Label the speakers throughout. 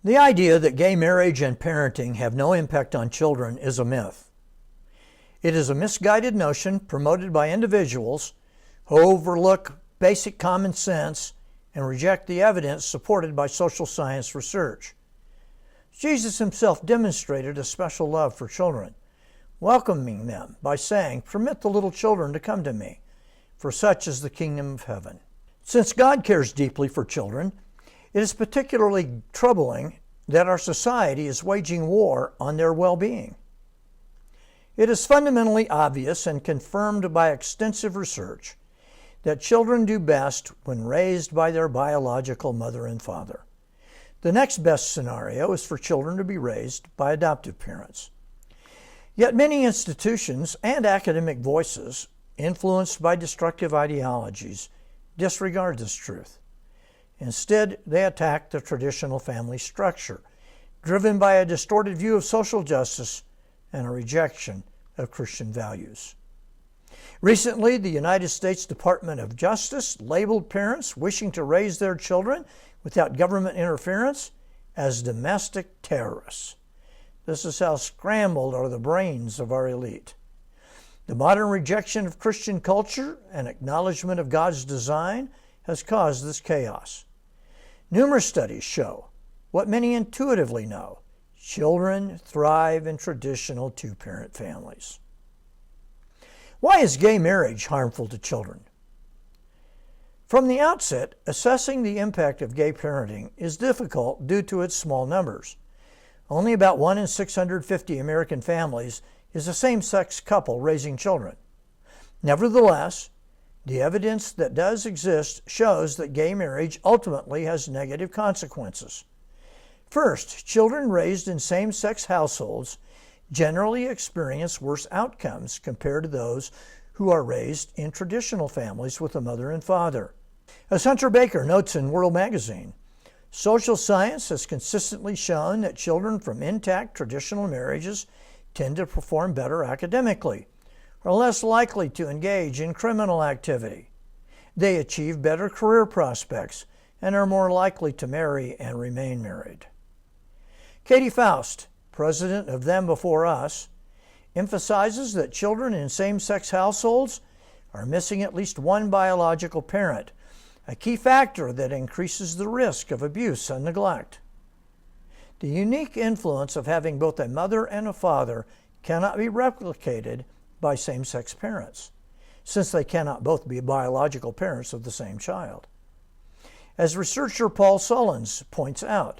Speaker 1: The idea that gay marriage and parenting have no impact on children is a myth. It is a misguided notion promoted by individuals who overlook basic common sense and reject the evidence supported by social science research. Jesus himself demonstrated a special love for children, welcoming them by saying, "Permit the little children to come to me, for such is the kingdom of heaven." Since God cares deeply for children, it is particularly troubling that our society is waging war on their well-being. It is fundamentally obvious and confirmed by extensive research that children do best when raised by their biological mother and father. The next best scenario is for children to be raised by adoptive parents. Yet many institutions and academic voices, influenced by destructive ideologies, disregard this truth. Instead, they attack the traditional family structure, driven by a distorted view of social justice and a rejection of Christian values. Recently, the United States Department of Justice labeled parents wishing to raise their children without government interference as domestic terrorists. This is how scrambled are the brains of our elite. The modern rejection of Christian culture and acknowledgement of God's design has caused this chaos. Numerous studies show what many intuitively know: children thrive in traditional two-parent families. Why is gay marriage harmful to children? From the outset, assessing the impact of gay parenting is difficult due to its small numbers. Only about 1 in 650 American families is a same-sex couple raising children. Nevertheless, the evidence that does exist shows that gay marriage ultimately has negative consequences. First, children raised in same-sex households generally experience worse outcomes compared to those who are raised in traditional families with a mother and father. As Hunter Baker notes in World Magazine, social science has consistently shown that children from intact traditional marriages tend to perform better academically, are less likely to engage in criminal activity. They achieve better career prospects and are more likely to marry and remain married. Katie Faust, president of Them Before Us, emphasizes that children in same-sex households are missing at least one biological parent, a key factor that increases the risk of abuse and neglect. The unique influence of having both a mother and a father cannot be replicated by same-sex parents, since they cannot both be biological parents of the same child. As researcher Paul Sullins points out,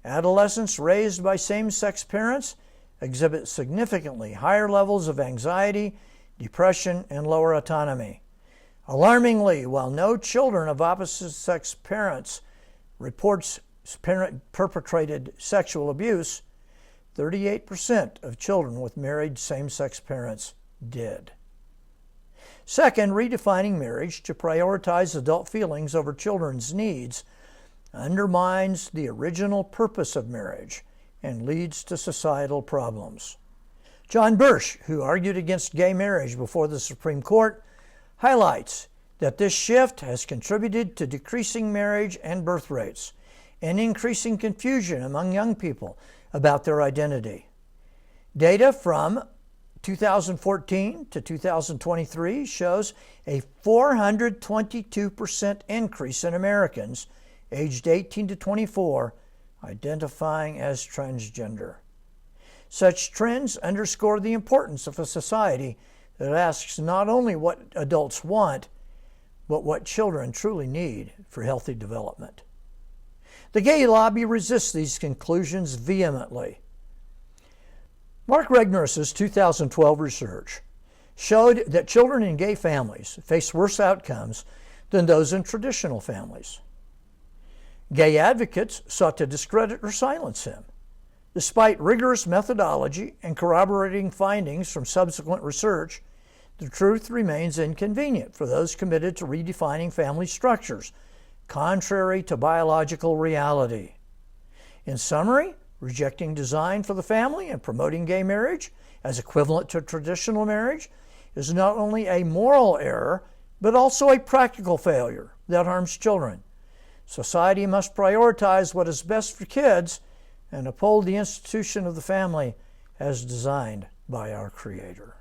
Speaker 1: adolescents raised by same-sex parents exhibit significantly higher levels of anxiety, depression, and lower autonomy. Alarmingly, while no children of opposite-sex parents reports parent-perpetrated sexual abuse, 38% of children with married same-sex parents did. Second, redefining marriage to prioritize adult feelings over children's needs undermines the original purpose of marriage and leads to societal problems. John Birch, who argued against gay marriage before the Supreme Court, highlights that this shift has contributed to decreasing marriage and birth rates and increasing confusion among young people about their identity. Data from 2014 to 2023 shows a 422% increase in Americans aged 18 to 24 identifying as transgender. Such trends underscore the importance of a society that asks not only what adults want, but what children truly need for healthy development. The gay lobby resists these conclusions vehemently. Mark Regnerus' 2012 research showed that children in gay families face worse outcomes than those in traditional families. Gay advocates sought to discredit or silence him. Despite rigorous methodology and corroborating findings from subsequent research, the truth remains inconvenient for those committed to redefining family structures, contrary to biological reality. In summary, rejecting design for the family and promoting gay marriage as equivalent to traditional marriage is not only a moral error, but also a practical failure that harms children. Society must prioritize what is best for kids and uphold the institution of the family as designed by our Creator.